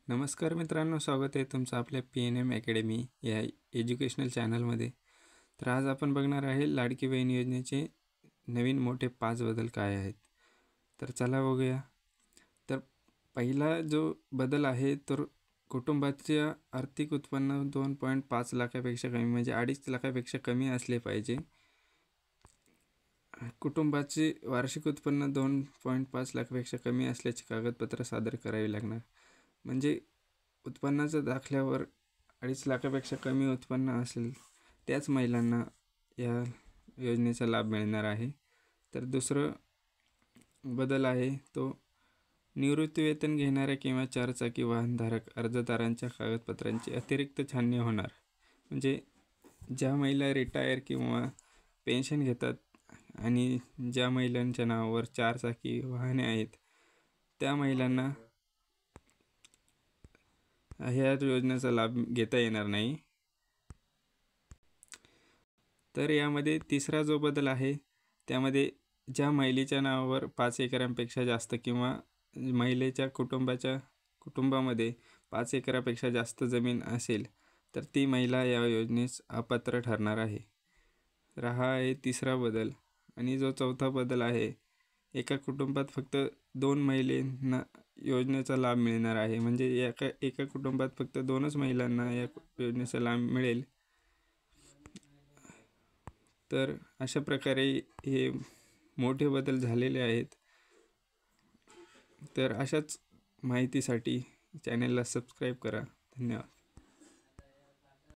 नमस्कार मित्रांनो, स्वागत आहे तुमचं आपल्या PNM अकॅडमी या एज्युकेशनल चॅनलमध्ये। तर आज आपण बघणार आहे लाडकी बहीण योजनेचे नवीन मोठे 5 बदल काय आहेत। तर चला बघूया। तर पहिला जो बदल आहे तर कुटुंबाचे आर्थिक उत्पन्न 2.5 लाखापेक्षा कमी म्हणजे 2.5 लाखापेक्षा कमी असले पाहिजे। कुटुंबाचे वार्षिक उत्पन्न 2.5 लाखापेक्षा कमी असल्याचे कागदपत्र सादर करावे लागणार। म्हणजे उत्पन्नाच्या दाखल्यावर 2.5 लाखापेक्षा कमी उत्पन्न असेल त्याच महिलांना या योजनेचा लाभ मिळणार आहे। तर दुसरं बदल आहे तो निवृत्ती वेतन घेणाऱ्या किंवा 4 चाकी वाहनधारक अर्जदारांच्या कागदपत्रांची अतिरिक्त छाननी होणार। म्हणजे ज्या महिला रिटायर किंवा पेन्शन घेतात आणि ज्या महिलांच्या नावावर 4 चाकी वाहने आहेत त्या महिलांना ह्या योजनेचा लाभ घेता येणार नाही। तर यामध्ये तिसरा जो बदल आहे त्यामध्ये ज्या महिलेच्या नावावर 5 एकरांपेक्षा जास्त किंवा महिलेच्या कुटुंबामध्ये 5 एकरापेक्षा जास्त जमीन असेल तर ती महिला या योजनेस अपात्र ठरणार आहे। तर हा आहे तिसरा बदल। आणि जो चौथा बदल आहे एका कुटुंबात फक्त 2 महिलांना योजनेचा लाभ मिळणार आहे। म्हणजे एका कुटुंबात फक्त 2च महिलांना या योजनेचा लाभ मिळेल। तर अशा प्रकारे हे मोठे बदल झालेले आहेत। तर अशाच माहितीसाठी चॅनलला सबस्क्राईब करा। धन्यवाद।